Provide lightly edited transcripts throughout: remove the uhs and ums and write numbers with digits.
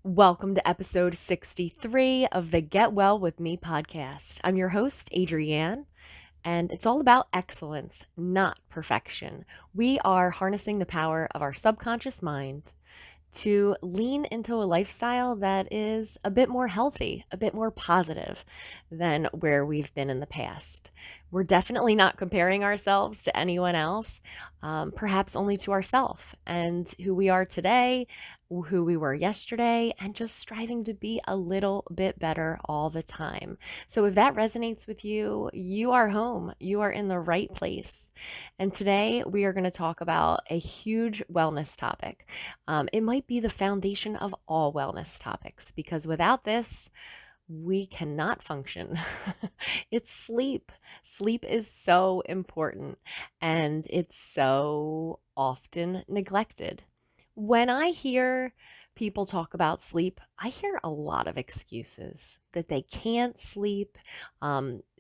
Welcome to episode 63 of the Get Well With Me podcast. I'm your host, Adrienne, and it's all about excellence, not perfection. We are harnessing the power of our subconscious mind to lean into a lifestyle that is a bit more healthy, a bit more positive than where we've been in the past. We're definitely not comparing ourselves to anyone else, perhaps only to ourselves and who we are today, who we were yesterday, and just striving to be a little bit better all the time. So if that resonates with you, you are home. You are in the right place. And today we are going to talk about a huge wellness topic. It might be the foundation of all wellness topics because without this, we cannot function. It's sleep. Sleep is so important and it's so often neglected. When I hear people talk about sleep, I hear a lot of excuses that they can't sleep.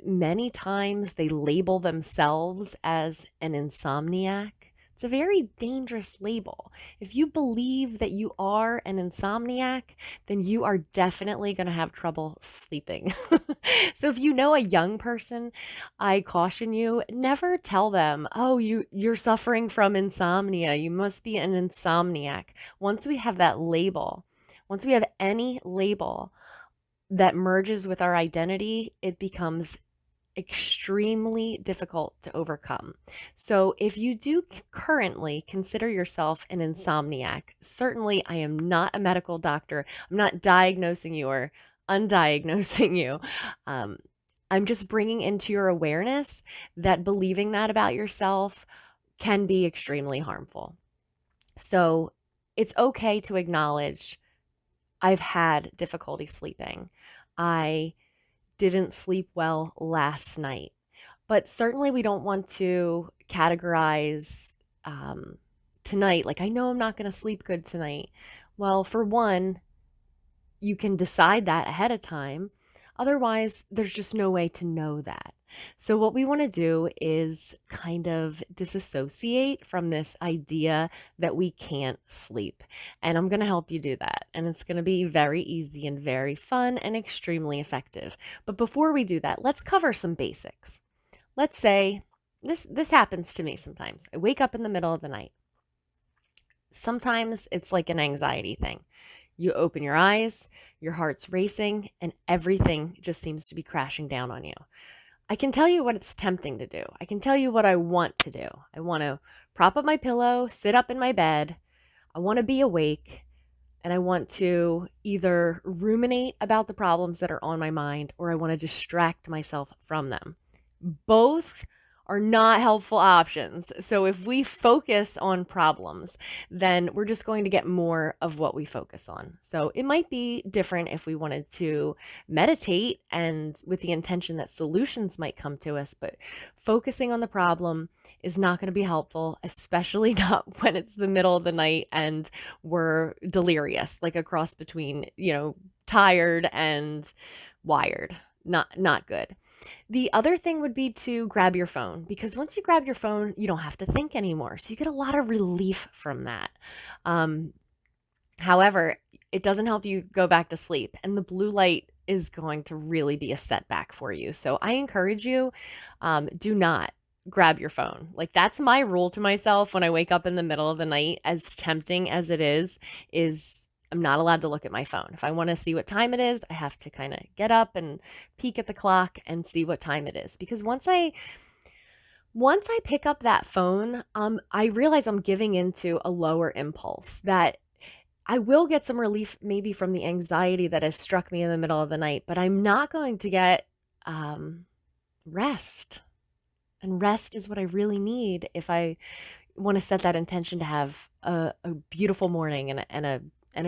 Many times they label themselves as an insomniac. It's a very dangerous label. If you believe that you are an insomniac, then you are definitely going to have trouble sleeping. So if you know a young person, I caution you, never tell them, "Oh, you're suffering from insomnia. You must be an insomniac." Once we have that label, once we have any label that merges with our identity, it becomes extremely difficult to overcome. So if you do currently consider yourself an insomniac, certainly I am not a medical doctor. I'm not diagnosing you or undiagnosing you. Um, I'm just bringing into your awareness that believing that about yourself can be extremely harmful. So it's okay to acknowledge I've had difficulty sleeping. I didn't sleep well last night. But certainly we don't want to categorize tonight, like, I know I'm not going to sleep good tonight. Well, for one, you can decide that ahead of time. Otherwise, there's just no way to know that. So, what we want to do is kind of disassociate from this idea that we can't sleep. And I'm going to help you do that. And it's going to be very easy and very fun and extremely effective. But before we do that, let's cover some basics. Let's say this happens to me sometimes. I wake up in the middle of the night. Sometimes it's like an anxiety thing. You open your eyes, your heart's racing, and everything just seems to be crashing down on you. I can tell you what it's tempting to do. I can tell you what I want to do. I want to prop up my pillow, sit up in my bed. I want to be awake, and I want to either ruminate about the problems that are on my mind or I want to distract myself from them. Both are not helpful options. So if we focus on problems, then we're just going to get more of what we focus on. So it might be different if we wanted to meditate and with the intention that solutions might come to us, but focusing on the problem is not going to be helpful, especially not when it's the middle of the night and we're delirious, like a cross between, tired and wired. Not good. The other thing would be to grab your phone because once you grab your phone, you don't have to think anymore. So you get a lot of relief from that. However, it doesn't help you go back to sleep, and the blue light is going to really be a setback for you. So I encourage you, do not grab your phone. Like that's my rule to myself when I wake up in the middle of the night, as tempting as it is I'm not allowed to look at my phone. If I want to see what time it is, I have to kind of get up and peek at the clock and see what time it is. Because once I pick up that phone, I realize I'm giving into a lower impulse that I will get some relief maybe from the anxiety that has struck me in the middle of the night, but I'm not going to get rest. And rest is what I really need if I want to set that intention to have a beautiful morning and a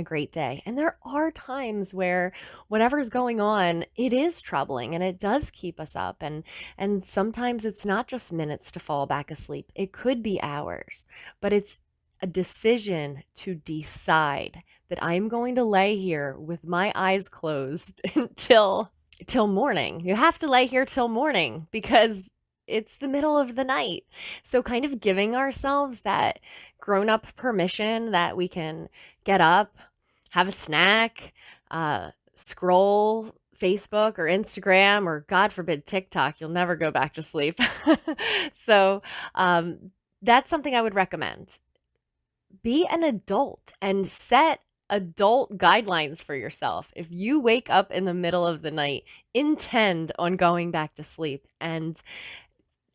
great day. And there are times where whatever's going on, it is troubling and it does keep us up. And sometimes it's not just minutes to fall back asleep. It could be hours, but it's a decision to decide that I'm going to lay here with my eyes closed until morning. You have to lay here till morning because it's the middle of the night. So kind of giving ourselves that grown-up permission that we can get up, have a snack, scroll Facebook or Instagram, or God forbid TikTok. You'll never go back to sleep. So that's something I would recommend. Be an adult and set adult guidelines for yourself. If you wake up in the middle of the night, intend on going back to sleep, and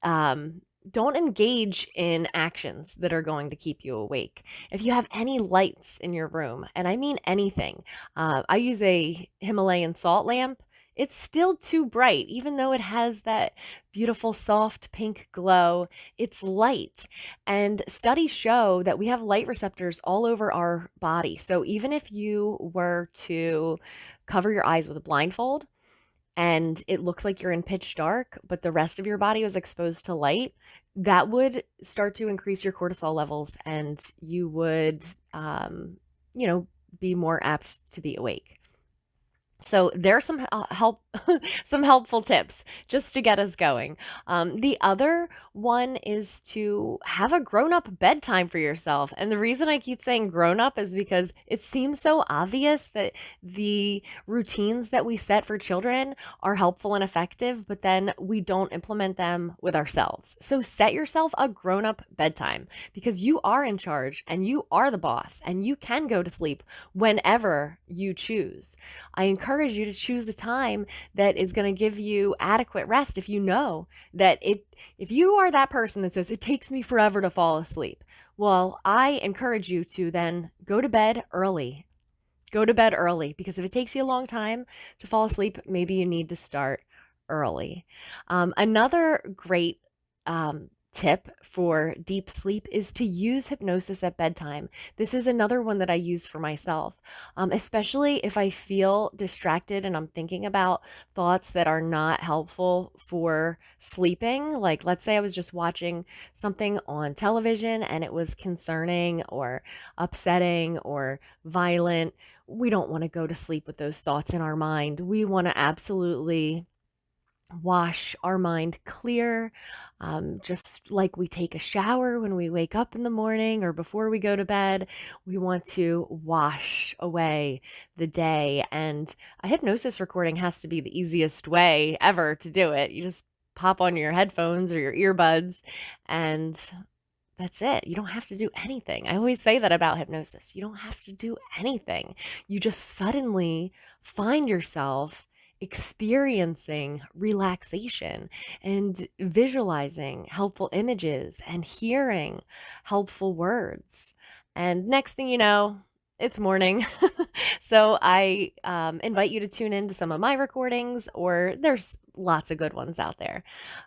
um, don't engage in actions that are going to keep you awake. If you have any lights in your room, and I mean anything, I use a Himalayan salt lamp. It's still too bright, even though it has that beautiful soft pink glow. It's light. And studies show that we have light receptors all over our body. So even if you were to cover your eyes with a blindfold, and it looks like you're in pitch dark, but the rest of your body was exposed to light, that would start to increase your cortisol levels, and you would, you know, be more apt to be awake. So there's some some helpful tips just to get us going. The other one is to have a grown-up bedtime for yourself. And the reason I keep saying grown-up is because it seems so obvious that the routines that we set for children are helpful and effective, but then we don't implement them with ourselves. So set yourself a grown-up bedtime, because you are in charge and you are the boss, and you can go to sleep whenever you choose. I encourage you to choose a time that is going to give you adequate rest. If you know that if you are that person that says it takes me forever to fall asleep, well, I encourage you to then go to bed early. Go to bed early, because if it takes you a long time to fall asleep, maybe you need to start early. Another great tip for deep sleep is to use hypnosis at bedtime. This is another one that I use for myself, especially if I feel distracted and I'm thinking about thoughts that are not helpful for sleeping. Like, let's say I was just watching something on television and it was concerning or upsetting or violent. We don't want to go to sleep with those thoughts in our mind. We want to absolutely wash our mind clear, just like we take a shower when we wake up in the morning or before we go to bed. We want to wash away the day, and a hypnosis recording has to be the easiest way ever to do it. You just pop on your headphones or your earbuds, and that's it. You don't have to do anything. I always say that about hypnosis. You don't have to do anything. You just suddenly find yourself experiencing relaxation and visualizing helpful images and hearing helpful words. And next thing you know, it's morning. So I invite you to tune into some of my recordings, or there's lots of good ones out there.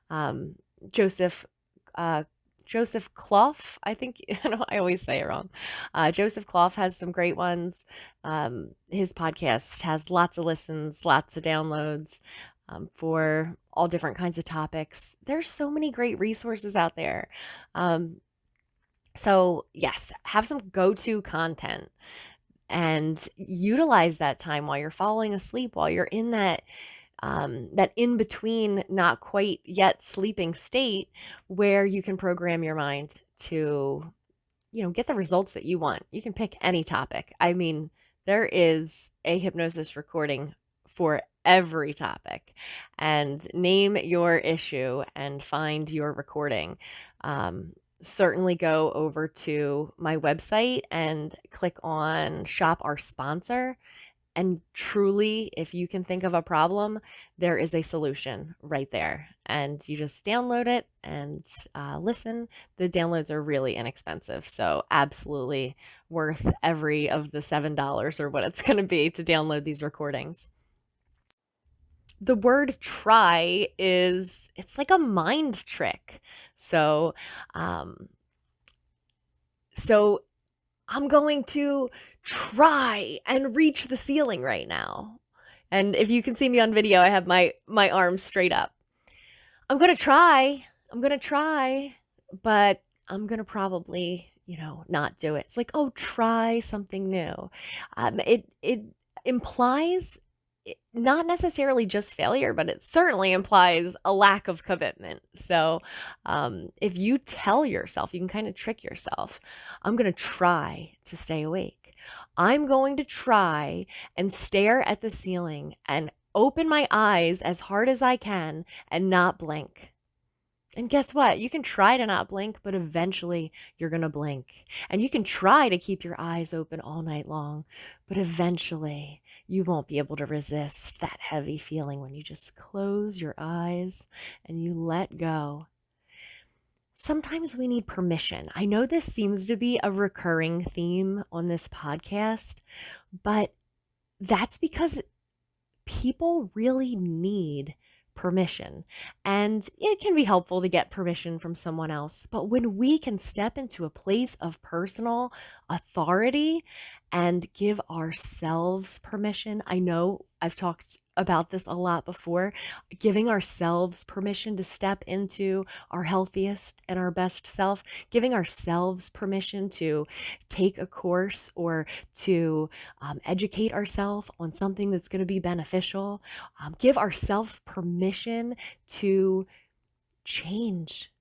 Um, Joseph uh, Joseph Clough, I think. I always say it wrong. Joseph Clough has some great ones. His podcast has lots of listens, lots of downloads, for all different kinds of topics. There's so many great resources out there. So yes, have some go-to content and utilize that time while you're falling asleep, while you're in that in between, not quite yet sleeping state, where you can program your mind to, get the results that you want. You can pick any topic. I mean, there is a hypnosis recording for every topic, and name your issue and find your recording. Certainly go over to my website and click on Shop Our Sponsor. And truly, if you can think of a problem, there is a solution right there. And you just download it and listen. The downloads are really inexpensive. So absolutely worth every of the $7 or what it's going to be to download these recordings. The word try it's like a mind trick. So, um, so I'm going to try and reach the ceiling right now. And if you can see me on video, I have my arms straight up. I'm going to try. But I'm going to probably, not do it. It's like, oh, try something new. It implies not necessarily just failure, but it certainly implies a lack of commitment. So if you tell yourself, you can kind of trick yourself, I'm going to try to stay awake. I'm going to try and stare at the ceiling and open my eyes as hard as I can and not blink. And guess what? You can try to not blink, but eventually you're going to blink. And you can try to keep your eyes open all night long, but eventually you won't be able to resist that heavy feeling when you just close your eyes and you let go. Sometimes we need permission. I know this seems to be a recurring theme on this podcast, but that's because people really need permission. And it can be helpful to get permission from someone else. But when we can step into a place of personal authority and give ourselves permission, I know I've talked about this a lot before, giving ourselves permission to step into our healthiest and our best self, giving ourselves permission to take a course or to educate ourselves on something that's going to be beneficial, give ourselves permission to change,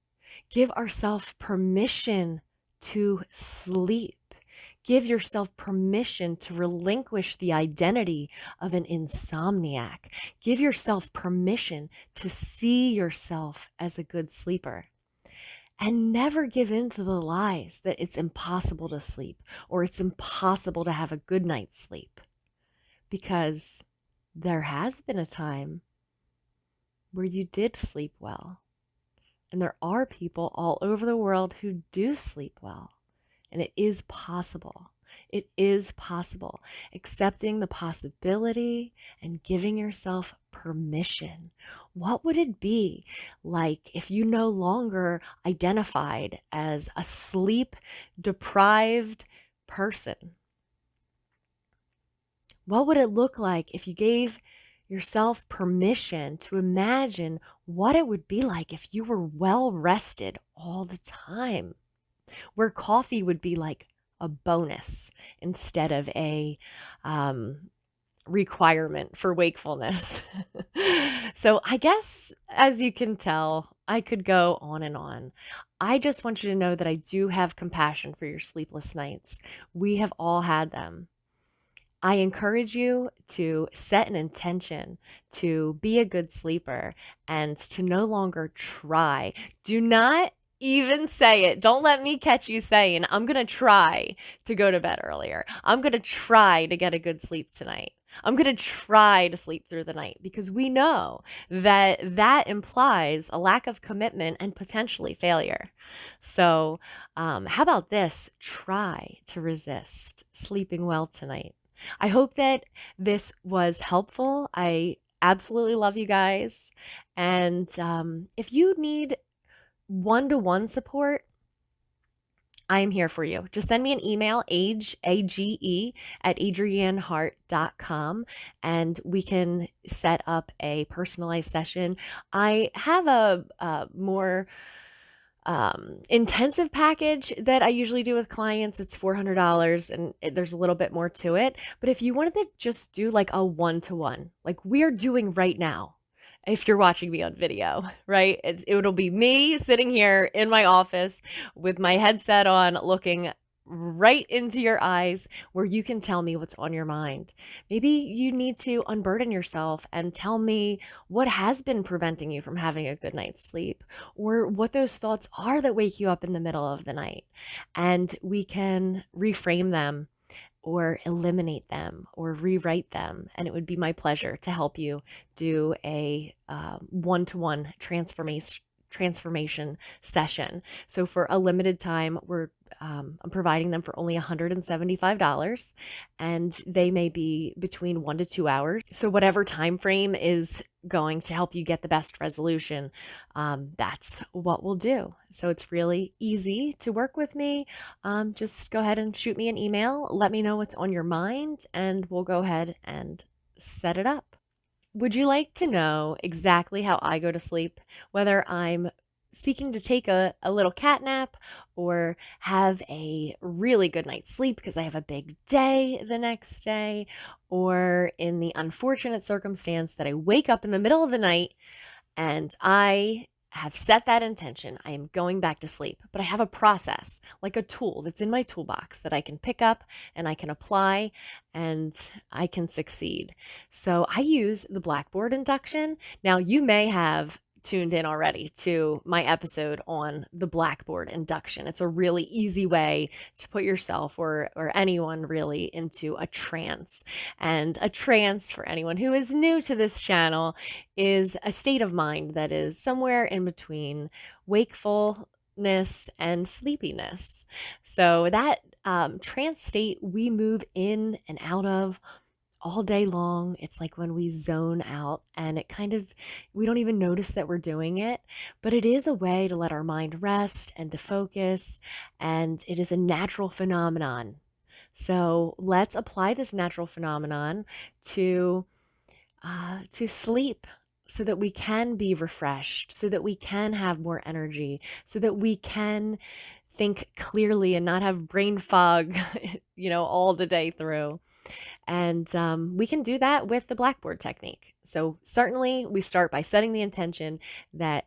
give ourselves permission to sleep. Give yourself permission to relinquish the identity of an insomniac. Give yourself permission to see yourself as a good sleeper. And never give in to the lies that it's impossible to sleep or it's impossible to have a good night's sleep. Because there has been a time where you did sleep well. And there are people all over the world who do sleep well. And it is possible. It is possible. Accepting the possibility and giving yourself permission. What would it be like if you no longer identified as a sleep-deprived person? What would it look like if you gave yourself permission to imagine what it would be like if you were well rested all the time? Where coffee would be like a bonus instead of a requirement for wakefulness. So I guess, as you can tell, I could go on and on. I just want you to know that I do have compassion for your sleepless nights. We have all had them. I encourage you to set an intention to be a good sleeper and to no longer try. Do not even say it. Don't let me catch you saying, I'm going to try to go to bed earlier. I'm going to try to get a good sleep tonight. I'm going to try to sleep through the night, because we know that that implies a lack of commitment and potentially failure. So how about this? Try to resist sleeping well tonight. I hope that this was helpful. I absolutely love you guys. And if you need one-to-one support, I am here for you. Just send me an email, age, A-G-E, at adriannehart.com, and we can set up a personalized session. I have a more intensive package that I usually do with clients. It's $400 and there's a little bit more to it. But if you wanted to just do like a one-to-one, like we're doing right now, if you're watching me on video, right? It'll be me sitting here in my office with my headset on, looking right into your eyes, where you can tell me what's on your mind. Maybe you need to unburden yourself and tell me what has been preventing you from having a good night's sleep, or what those thoughts are that wake you up in the middle of the night. And we can reframe them or eliminate them or rewrite them. And it would be my pleasure to help you do a one-to-one transformation session. So for a limited time, I'm providing them for only $175, and they may be between 1 to 2 hours. So whatever time frame is going to help you get the best resolution, that's what we'll do. So it's really easy to work with me. Just go ahead and shoot me an email. Let me know what's on your mind, and we'll go ahead and set it up. Would you like to know exactly how I go to sleep, whether I'm seeking to take a little cat nap or have a really good night's sleep because I have a big day the next day, or in the unfortunate circumstance that I wake up in the middle of the night and I have set that intention. I am going back to sleep, but I have a process, like a tool that's in my toolbox that I can pick up and I can apply and I can succeed. So I use the blackboard induction. Now, you may have tuned in already to my episode on the blackboard induction. It's a really easy way to put yourself or anyone really into a trance. And a trance, for anyone who is new to this channel, is a state of mind that is somewhere in between wakefulness and sleepiness. So that trance state we move in and out of all day long. It's like when we zone out and we don't even notice that we're doing it, but it is a way to let our mind rest and to focus, and it is a natural phenomenon. So let's apply this natural phenomenon to sleep, so that we can be refreshed, so that we can have more energy, so that we can think clearly and not have brain fog, all the day through. And we can do that with the blackboard technique. So certainly we start by setting the intention that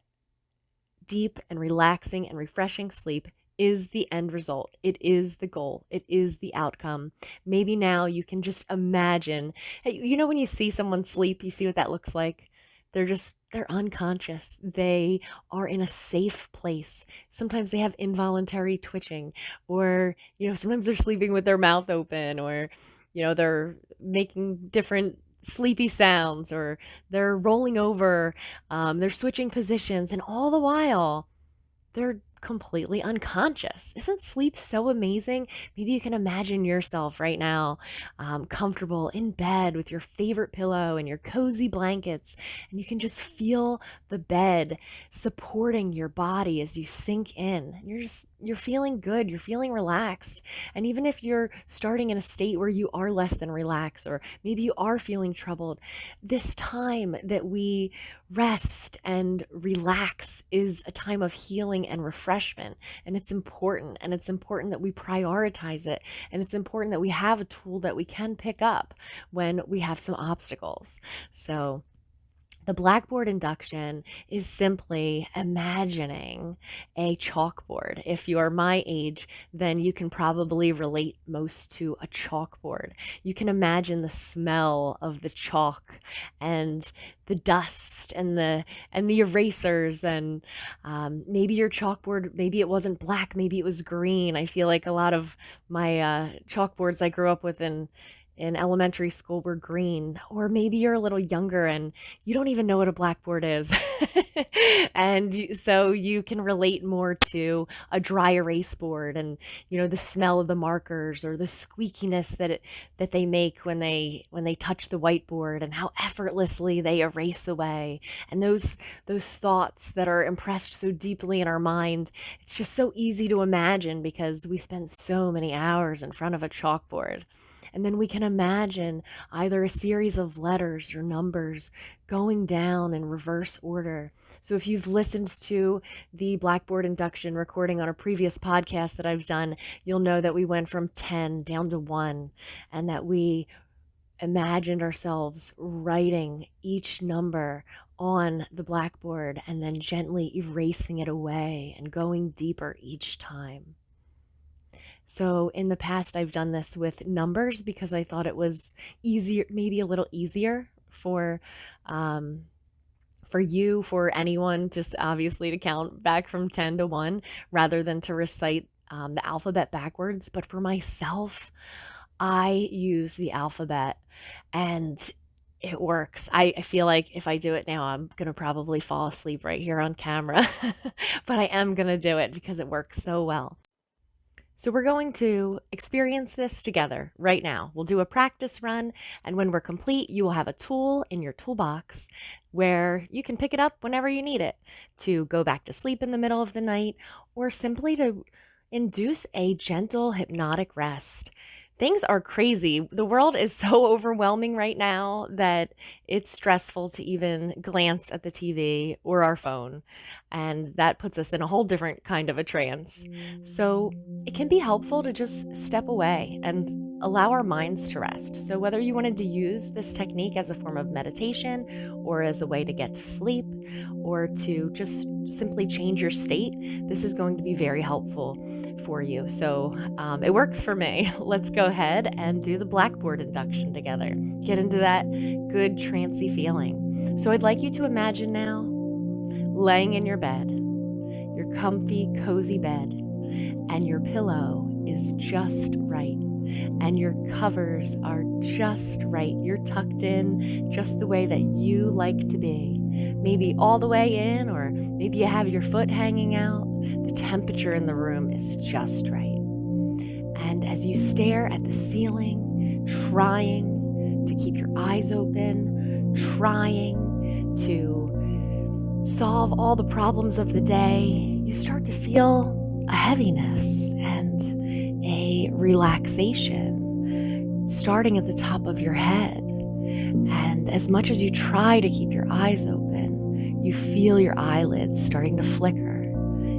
deep and relaxing and refreshing sleep is the end result. It is the goal. It is the outcome. Maybe now you can just imagine, when you see someone sleep, you see what that looks like. They're unconscious. They are in a safe place. Sometimes they have involuntary twitching, or, sometimes they're sleeping with their mouth open, or, they're making different sleepy sounds, or they're rolling over, they're switching positions, and all the while they're completely unconscious. Isn't sleep so amazing? Maybe you can imagine yourself right now, comfortable in bed with your favorite pillow and your cozy blankets, and you can just feel the bed supporting your body as you sink in. You're feeling good. You're feeling relaxed. And even if you're starting in a state where you are less than relaxed, or maybe you are feeling troubled, this time that we rest and relax is a time of healing and refreshment. And it's important. And it's important that we prioritize it. And it's important that we have a tool that we can pick up when we have some obstacles. So the blackboard induction is simply imagining a chalkboard. If you are my age, then you can probably relate most to a chalkboard. You can imagine the smell of the chalk and the dust and the erasers, and maybe your chalkboard, maybe it wasn't black, maybe it was green. I feel like a lot of my chalkboards I grew up with in elementary school were green. Or maybe you're a little younger and you don't even know what a blackboard is. So you can relate more to a dry erase board, and the smell of the markers, or the squeakiness that they make when they touch the whiteboard, and how effortlessly they erase away, and those thoughts that are impressed so deeply in our mind. It's just so easy to imagine because we spend so many hours in front of a chalkboard. And then we can imagine either a series of letters or numbers going down in reverse order. So if you've listened to the blackboard induction recording on a previous podcast that I've done, you'll know that we went from 10 down to 1, and that we imagined ourselves writing each number on the blackboard and then gently erasing it away and going deeper each time. So in the past, I've done this with numbers because I thought it was easier, maybe a little easier for anyone, just obviously to count back from 10 to 1 rather than to recite the alphabet backwards. But for myself, I use the alphabet, and it works. I feel like if I do it now, I'm going to probably fall asleep right here on camera, but I am going to do it because it works so well. So we're going to experience this together right now. We'll do a practice run, and when we're complete, you will have a tool in your toolbox where you can pick it up whenever you need it to go back to sleep in the middle of the night, or simply to induce a gentle hypnotic rest. Things are crazy. The world is so overwhelming right now that it's stressful to even glance at the TV or our phone. And that puts us in a whole different kind of a trance. So it can be helpful to just step away and allow our minds to rest. So whether you wanted to use this technique as a form of meditation or as a way to get to sleep or to just simply change your state, this is going to be very helpful for you. So it works for me. Let's go ahead and do the blackboard induction together. Get into that good trancy feeling. So I'd like you to imagine now laying in your bed, your comfy, cozy bed, and your pillow is just right. And your covers are just right. You're tucked in just the way that you like to be. Maybe all the way in, or maybe you have your foot hanging out. The temperature in the room is just right. And as you stare at the ceiling, trying to keep your eyes open, trying to solve all the problems of the day, you start to feel a heaviness and a relaxation starting at the top of your head. And as much as you try to keep your eyes open, you feel your eyelids starting to flicker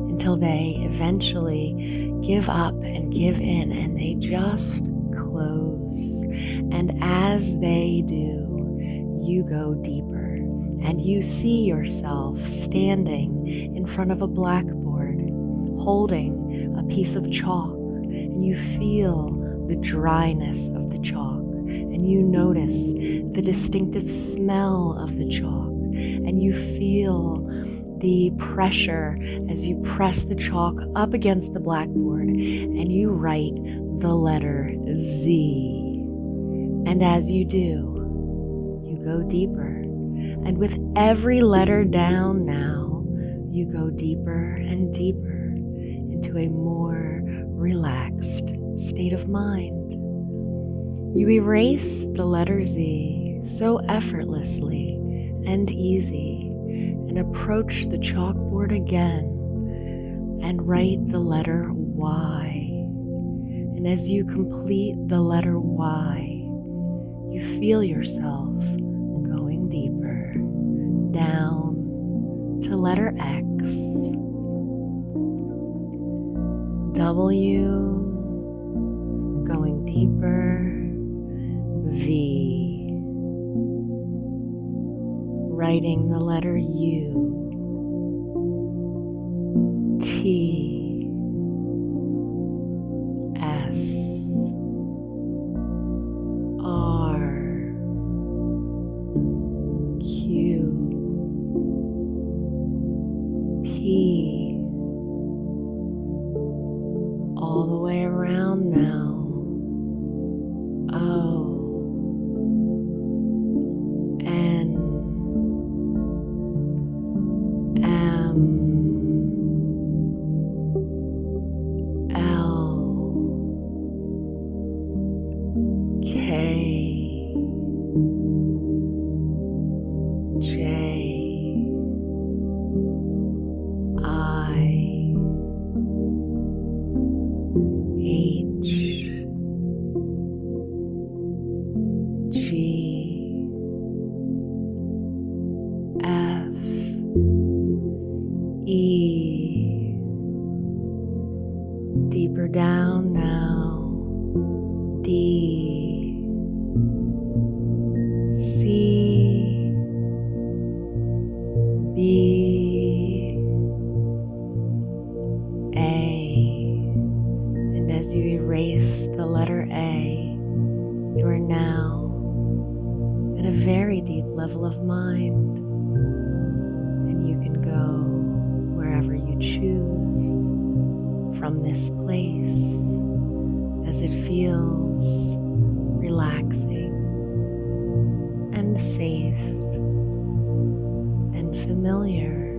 until they eventually give up and give in, and they just close. And as they do, you go deeper, and you see yourself standing in front of a blackboard, holding a piece of chalk, and you feel the dryness of the chalk, and you notice the distinctive smell of the chalk, and you feel the pressure as you press the chalk up against the blackboard, and you write the letter Z. And as you do, you go deeper, and with every letter down now, you go deeper and deeper into a more relaxed state of mind. You erase the letter Z so effortlessly and easy, and approach the chalkboard again and write the letter Y. And as you complete the letter Y, you feel yourself going deeper down to letter X, W, going deeper, V, writing the letter U, T, S, R, Q, P, all the way around now, O, N, M, L, K, J, I, H, G, F, E, deeper down now, D, C, B, A, and as you erase the letter A, you are now at a very deep level of mind, and you can go wherever you choose from this place as it feels relaxing and safe and familiar.